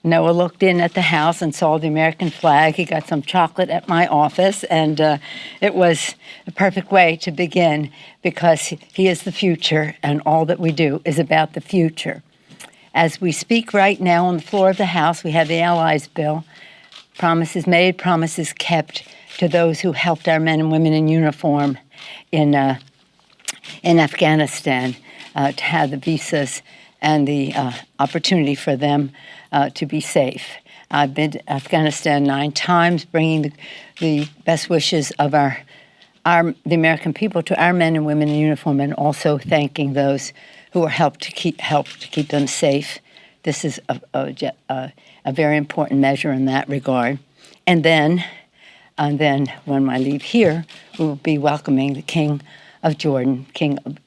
Noah looked in at the house and saw the American flag. He got some chocolate at my office, and it was the perfect way to begin because he is the future, and all that we do is about the future. As we speak right now on the floor of the House, we have the Allies bill, promises made, promises kept to those who helped our men and women in uniform in Afghanistan to have the visas and the opportunity for them to be safe. I've been to Afghanistan 9 times, bringing the best wishes of the American people to our men and women in uniform, and also thanking those who are helped to keep them safe. This is a very important measure in that regard. And then when I leave here, we will be welcoming the King of Jordan,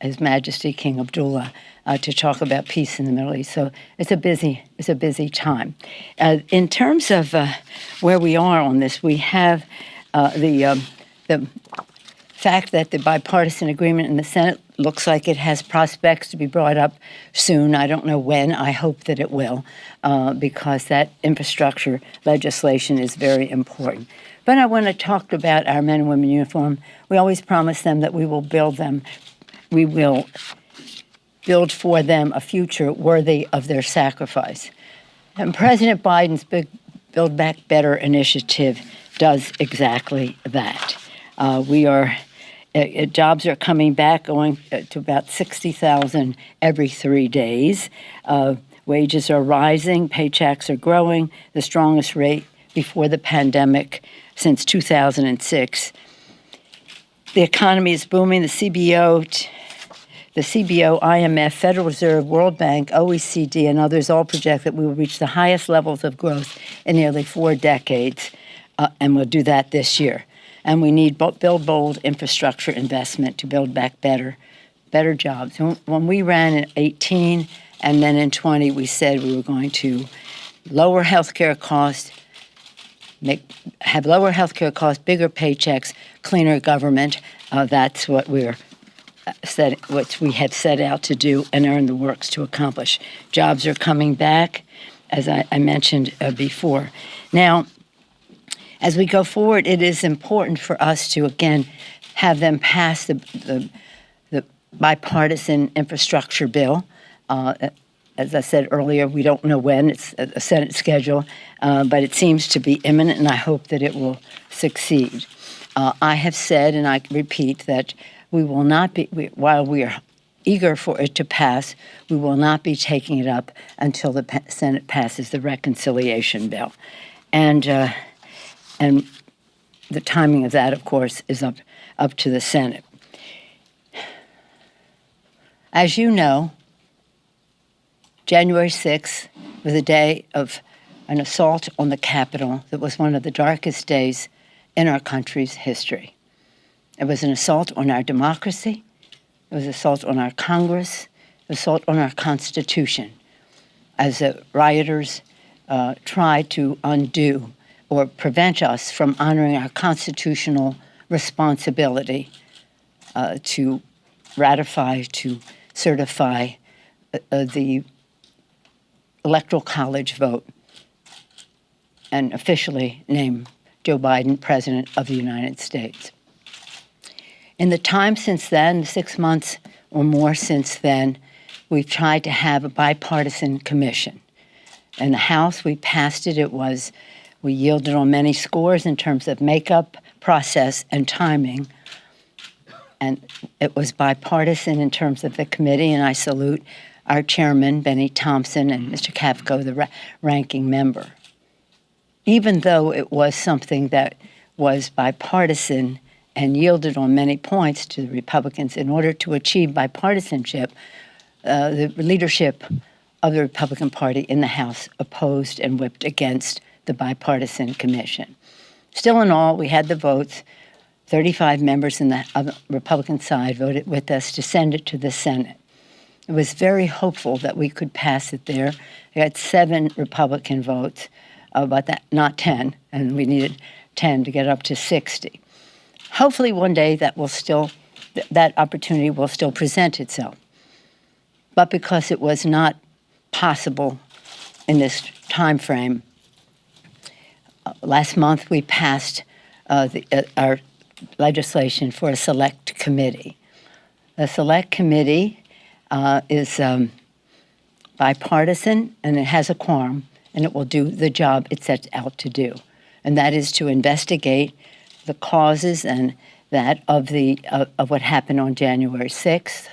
His Majesty King Abdullah, to talk about peace in the Middle East. So it's a busy time. In terms of where we are on this, we have the fact that the bipartisan agreement in the Senate looks like it has prospects to be brought up soon. I don't know when. I hope that it will, because that infrastructure legislation is very important. But I want to talk about our men and women in uniform. We always promise them that we will build them. We will build for them a future worthy of their sacrifice. And President Biden's big Build Back Better initiative does exactly that. Jobs are coming back, going to about 60,000 every 3 days. Wages are rising, paychecks are growing, the strongest rate before the pandemic since 2006. The economy is booming. The CBO, IMF, Federal Reserve, World Bank, OECD, and others all project that we will reach the highest levels of growth in nearly 4 decades, and we'll do that this year. And we need build bold infrastructure investment to build back better jobs. When we ran in 18 and then in 20, we said we were going to lower healthcare costs, have lower healthcare costs, bigger paychecks, cleaner government. That's what we have set out to do and are in the works to accomplish. Jobs are coming back, as I mentioned before. Now, as we go forward, it is important for us to, again, have them pass the bipartisan infrastructure bill. As I said earlier, we don't know when. It's a Senate schedule, but it seems to be imminent, and I hope that it will succeed. I have said, and I repeat, that we will not be, while we are eager for it to pass, we will not be taking it up until the Senate passes the reconciliation bill. And the timing of that, of course, is up to the Senate. As you know, January 6th was a day of an assault on the Capitol that was one of the darkest days in our country's history. It was an assault on our democracy. It was an assault on our Congress. It was an assault on our Constitution, as the rioters tried to undo or prevent us from honoring our constitutional responsibility to ratify, to certify the Electoral College vote and officially name Joe Biden President of the United States. In the time since then, 6 months or more since then, we've tried to have a bipartisan commission. In the House, we passed it. We yielded on many scores in terms of makeup, process, and timing. And it was bipartisan in terms of the committee, and I salute our chairman, Benny Thompson, and Mr. Kafko, the ranking member. Even though it was something that was bipartisan and yielded on many points to the Republicans, in order to achieve bipartisanship, the leadership of the Republican Party in the House opposed and whipped against the bipartisan commission. Still in all, we had the votes. 35 members on the Republican side voted with us to send it to the Senate. It was very hopeful that we could pass it there. We had 7 Republican votes, but not 10, and we needed 10 to get up to 60. Hopefully one day that opportunity will still present itself. But because it was not possible in this time frame. Last month, we passed our legislation for a select committee. The select committee is bipartisan, and it has a quorum, and it will do the job it sets out to do, and that is to investigate the causes and that of what happened on January 6th,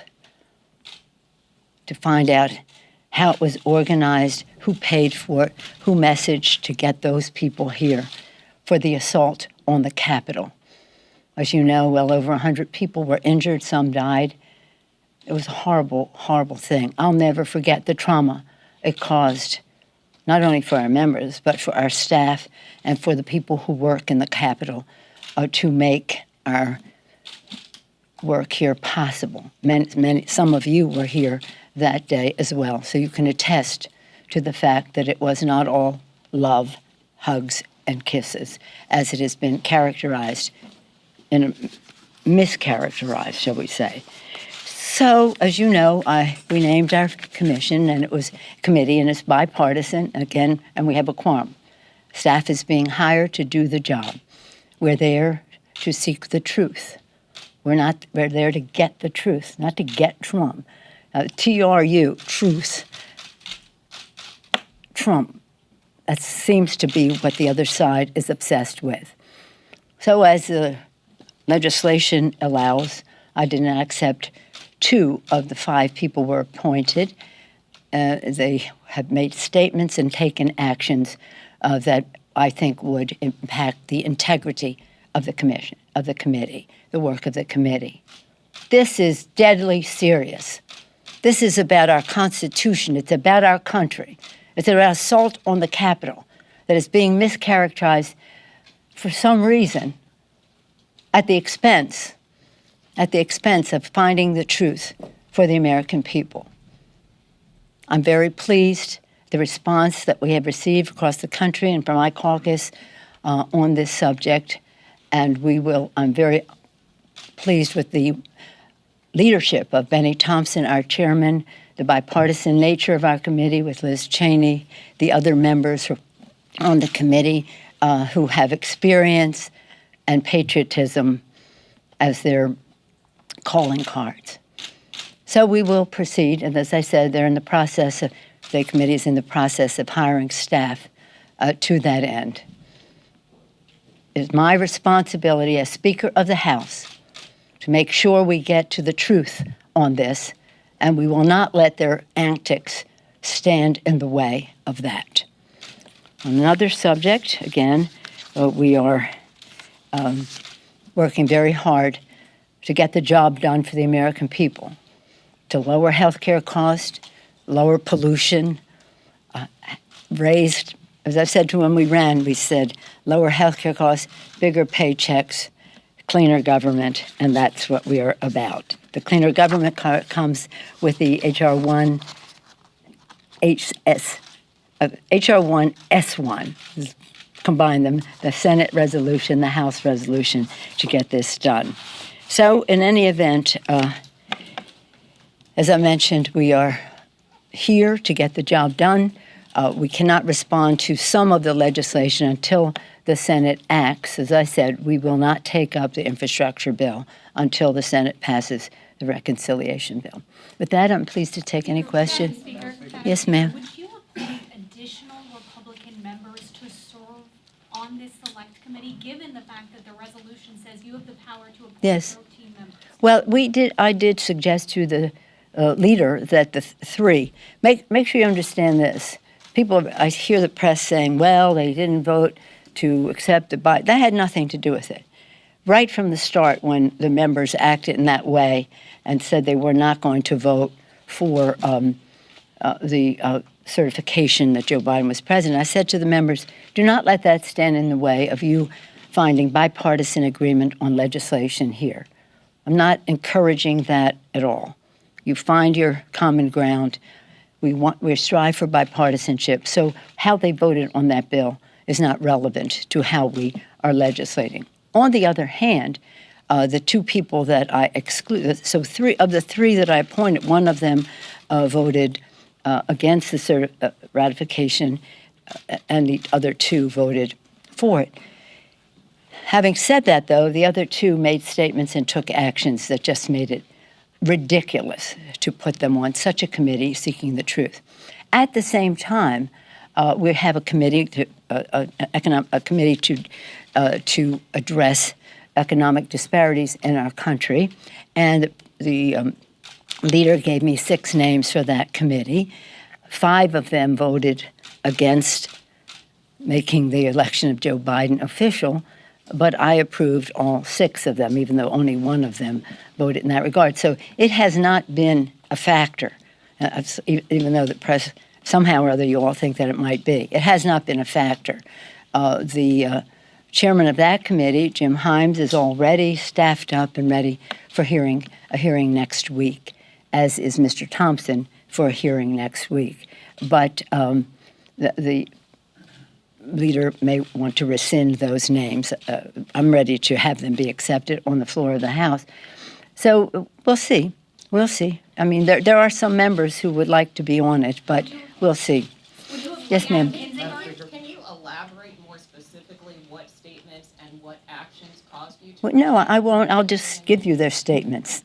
to find out how it was organized, who paid for it, who messaged to get those people here for the assault on the Capitol. As you know, well over 100 people were injured, some died. It was a horrible, horrible thing. I'll never forget the trauma it caused, not only for our members, but for our staff and for the people who work in the Capitol to make our work here possible. Some of you were here that day as well, so you can attest to the fact that it was not all love, hugs, and kisses, as it has been characterized, mischaracterized, shall we say. So, as you know, we named our commission, and it was committee, and it's bipartisan, again, and we have a quorum. Staff is being hired to do the job. We're there to seek the truth. We're there to get the truth, not to get Trump. TRU, truth. Trump. That seems to be what the other side is obsessed with. So as the legislation allows, I did not accept 2 of the 5 people were appointed. They have made statements and taken actions that I think would impact the integrity of the commission, of the committee, the work of the committee. This is deadly serious. This is about our Constitution. It's about our country. It's about assault on the Capitol that is being mischaracterized for some reason at the expense of finding the truth for the American people. I'm very pleased the response that we have received across the country and from my caucus on this subject, and I'm very pleased with the leadership of Benny Thompson, our chairman, the bipartisan nature of our committee with Liz Cheney, the other members on the committee who have experience and patriotism as their calling cards. So we will proceed, and as I said, the committee is in the process of hiring staff to that end. It is my responsibility as Speaker of the House to make sure we get to the truth on this, and we will not let their antics stand in the way of that. On another subject, again, we are working very hard to get the job done for the American people, to lower health care costs, lower pollution, raised, as I said to when we ran, we said lower health care costs, bigger paychecks, cleaner government, and that's what we are about. The cleaner government comes with the HR 1S1, combine them, the Senate resolution, the House resolution to get this done. So in any event, as I mentioned, we are here to get the job done. We cannot respond to some of the legislation until the Senate acts. As I said, we will not take up the infrastructure bill until the Senate passes the reconciliation bill. With that, I'm pleased to take any questions. Yes, ma'am. Would you appoint additional Republican members to serve on this select committee, given the fact that the resolution says you have the power to appoint 13 members? Well, I did suggest to the leader that the 3, make sure you understand this. I hear the press saying, well, they didn't vote to accept the Biden. That had nothing to do with it. Right from the start, when the members acted in that way and said they were not going to vote for the certification that Joe Biden was president, I said to the members, do not let that stand in the way of you finding bipartisan agreement on legislation here. I'm not encouraging that at all. You find your common ground. We strive for bipartisanship. So how they voted on that bill is not relevant to how we are legislating. On the other hand, the 2 people that I excluded, so 3 of the 3 that I appointed, one of them voted against the ratification, and the other 2 voted for it. Having said that, though, the other 2 made statements and took actions that just made it ridiculous to put them on such a committee seeking the truth. At the same time, we have a committee to address economic disparities in our country, and the leader gave me 6 names for that committee. 5 of them voted against making the election of Joe Biden official, but I approved all 6 of them, even though only 1 of them voted in that regard. So it has not been a factor, even though the press, somehow or other, you all think that it might be. It has not been a factor. The chairman of that committee, Jim Himes, is already staffed up and ready for a hearing next week, as is Mr. Thompson for a hearing next week. But the leader may want to rescind those names. I'm ready to have them be accepted on the floor of the House. So we'll see. We'll see. I mean, there are some members who would like to be on it, but we'll see. Yes, ma'am. Can you elaborate more specifically what statements and what actions caused you to? Well, no, I won't. I'll just give you their statements.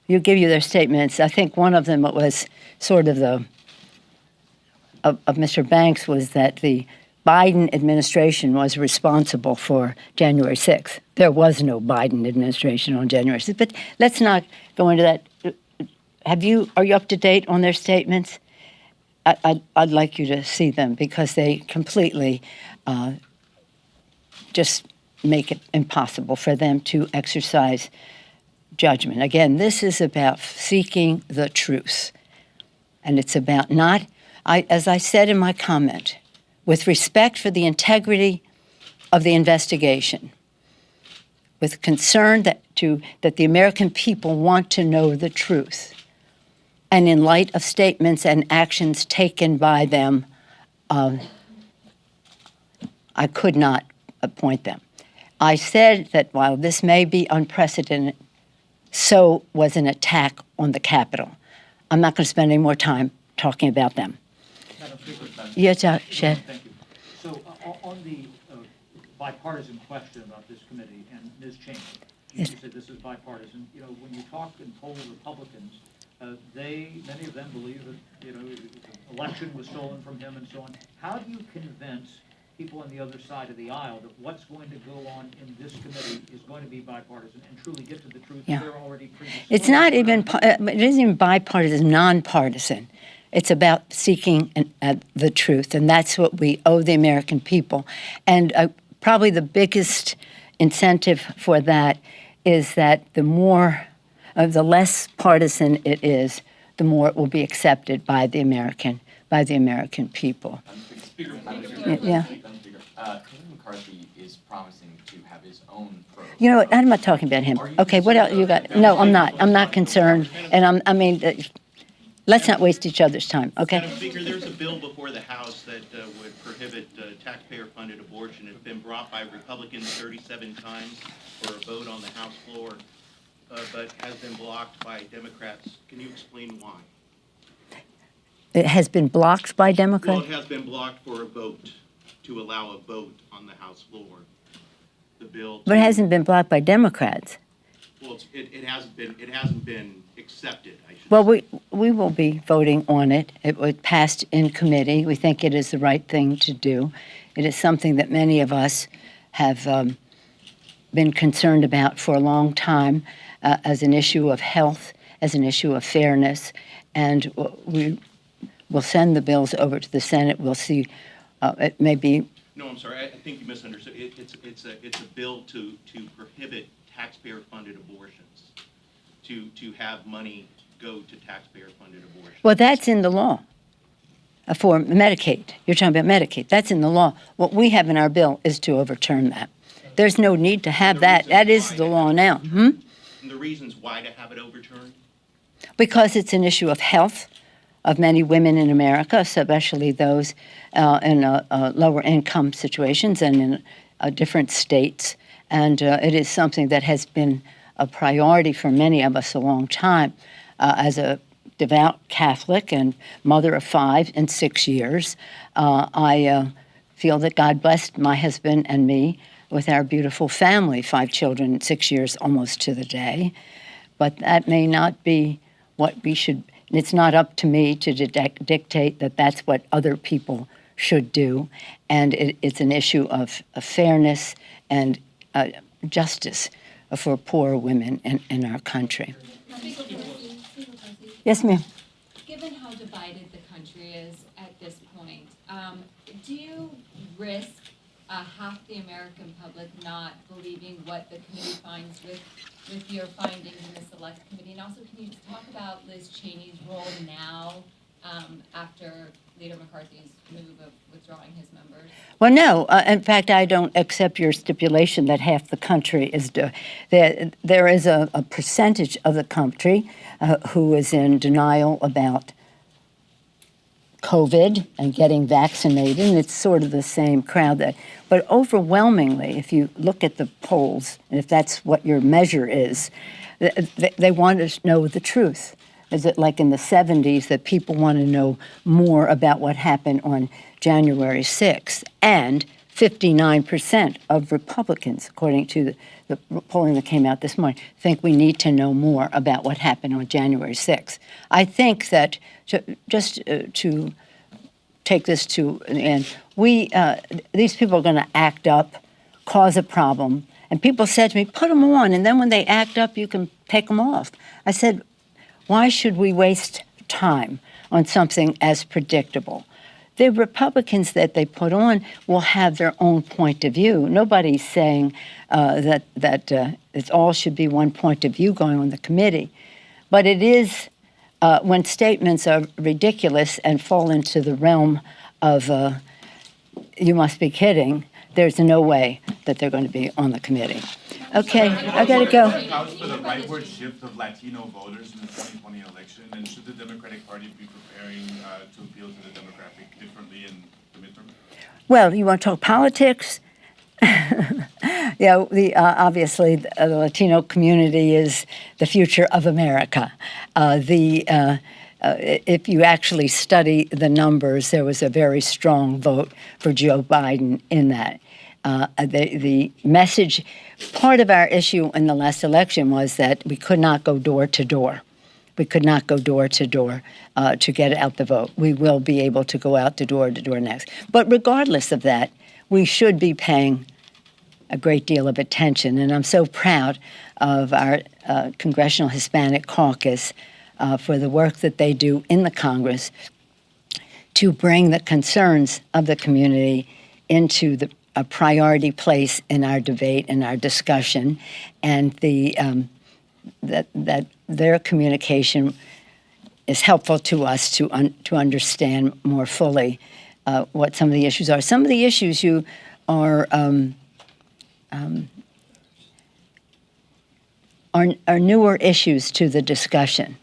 You'll give you their statements. I think one of them was sort of of Mr. Banks was that the Biden administration was responsible for January 6th. There was no Biden administration on January 6th. But let's not go into that. Are you up to date on their statements? I'd like you to see them because they completely just make it impossible for them to exercise judgment. Again, this is about seeking the truth. And it's about as I said in my comment, with respect for the integrity of the investigation, with concern that the American people want to know the truth, and in light of statements and actions taken by them, I could not appoint them. I said that while this may be unprecedented, so was an attack on the Capitol. I'm not going to spend any more time talking about them. Madam Speaker, Yes, Shed. Thank you. So on the bipartisan question about this committee, and Ms. Cheney, you said this is bipartisan. You know, when you talk and poll Republicans, many of them believe that, the election was stolen from him and so on. How do you convince people on the other side of the aisle that what's going to go on in this committee is going to be bipartisan and truly get to the truth? Yeah. They're already predisposed. It's not even, it isn't even bipartisan, nonpartisan. It's about seeking the truth, and that's what we owe the American people. And probably the biggest incentive for that is that the less partisan it is, the more it will be accepted by the American people. Speaker, Yeah. President McCarthy is promising to have his own probe. You know what? I'm not talking about him. Okay, what else you got? No, I'm not. I'm not concerned. And let's not waste each other's time, okay? Madam Speaker, there's a bill before the House that would prohibit taxpayer-funded abortion. It's been brought by Republicans 37 times for a vote on the House floor, but has been blocked by Democrats. Can you explain why? It has been blocked by Democrats? Well, it has been blocked for a vote, to allow a vote on the House floor. The bill. But it hasn't been blocked by Democrats. Well, it hasn't been accepted, I should Well, say. we will be voting on it. It was passed in committee. We think it is the right thing to do. It is something that many of us have been concerned about for a long time as an issue of health, as an issue of fairness, and we'll send the bills over to the Senate. We'll see. It may be. No, I'm sorry. I think you misunderstood. It's a bill to prohibit taxpayer-funded abortions, to have money go to taxpayer-funded abortions. Well, that's in the law for Medicaid. You're talking about Medicaid. That's in the law. What we have in our bill is to overturn that. There's no need to have that. That is the law now. And the reasons why to have it overturned? Because it's an issue of health of many women in America, especially those in lower income situations and in different states. And it is something that has been a priority for many of us a long time as a devout Catholic and mother of 5 in 6 years. I feel that God blessed my husband and me with our beautiful family, 5 children, 6 years almost to the day. But that may not be what we should, it's not up to me to dictate that that's what other people should do. And it's an issue of fairness and justice for poor women in our country. Yes, ma'am. Given how divided the country is at this point, do you risk half the American public not believing what the committee finds with your findings in the select committee? And also, can you talk about Liz Cheney's role now after Leader McCarthy's move of withdrawing his members? Well, no. In fact, I don't accept your stipulation that half the country is there is a percentage of the country who is in denial about COVID and getting vaccinated, and it's sort of the same crowd but overwhelmingly, if you look at the polls, and if that's what your measure is, they want to know the truth. Is it like in the 70s that people want to know more about what happened on January 6th? And 59% of Republicans, according to the polling that came out this morning, think we need to know more about what happened on January 6th. I think that to take this to the end, these people are going to act up, cause a problem. And people said to me, put them on, and then when they act up, you can take them off. I said, why should we waste time on something as predictable? The Republicans that they put on will have their own point of view. Nobody's saying that it all should be one point of view going on the committee. But it is when statements are ridiculous and fall into the realm of you must be kidding, there's no way that they're going to be on the committee. Okay, I got to go. Accounts for the rightward shift of Latino voters in the 2020 election, and should the Democratic Party be preparing to appeal to the demographic differently in the midterm? Well, you want to talk politics? Yeah, obviously the Latino community is the future of America. If you actually study the numbers, there was a very strong vote for Joe Biden in that. The message, part of our issue in the last election was that we could not go door to door. We could not go door to door to get out the vote. We will be able to go out to door next. But regardless of that, we should be paying a great deal of attention. And I'm so proud of our Congressional Hispanic Caucus for the work that they do in the Congress to bring the concerns of the community into a priority place in our debate and our discussion, and that their communication is helpful to us to understand more fully what some of the issues are. Some of the issues you are newer issues to the discussion.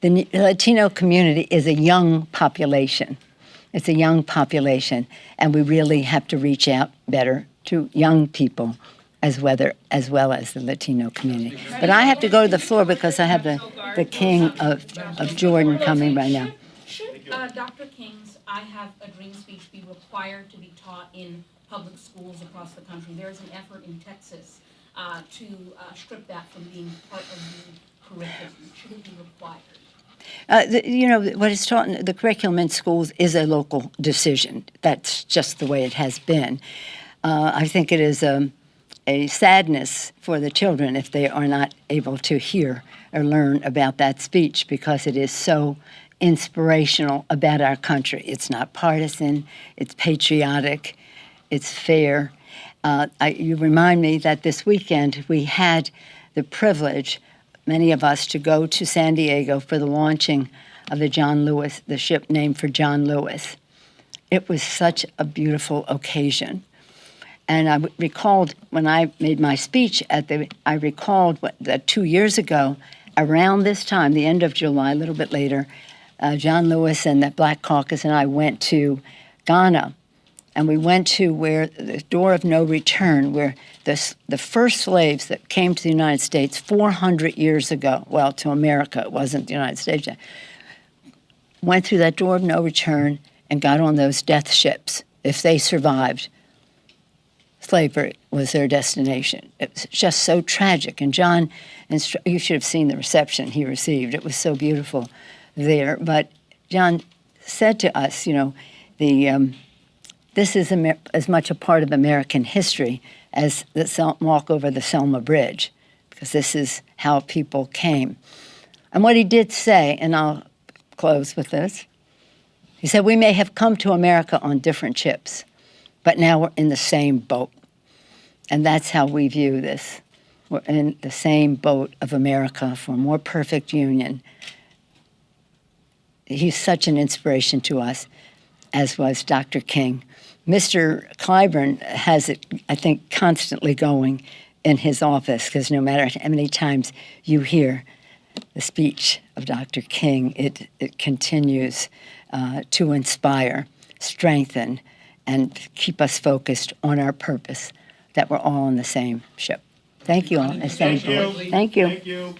The Latino community is a young population. It's a young population, and we really have to reach out better to young people as well as the Latino community. But I have to go to the floor because I have the King of Jordan coming right now. Should Dr. King's I Have a Dream speech be required to be taught in public schools across the country? There's an effort in Texas to strip that from being part of the curriculum. Should it be required? What is taught in the curriculum in schools is a local decision. That's just the way it has been. I think it is a sadness for the children if they are not able to hear or learn about that speech because it is so inspirational about our country. It's not partisan, it's patriotic, it's fair. You remind me that this weekend we had the privilege, many of us, to go to San Diego for the launching of the ship named for John Lewis. It was such a beautiful occasion. And I recalled when I made my speech I recalled that 2 years ago, around this time, the end of July, a little bit later, John Lewis and the Black Caucus and I went to Ghana. And we went to where the door of no return, where the first slaves that came to the United States 400 years ago, well, to America, it wasn't the United States yet, went through that door of no return and got on those death ships. If they survived, slavery was their destination. It was just so tragic. And John, you should have seen the reception he received. It was so beautiful there. But John said to us, this is as much a part of American history as the walk over the Selma Bridge, because this is how people came. And what he did say, and I'll close with this, he said, we may have come to America on different ships, but now we're in the same boat. And that's how we view this. We're in the same boat of America for a more perfect union. He's such an inspiration to us, as was Dr. King. Mr. Clyburn has it, I think, constantly going in his office, because no matter how many times you hear the speech of Dr. King, it continues to inspire, strengthen, and keep us focused on our purpose, that we're all on the same ship. Thank you all. Thank you. Thank you. Thank you.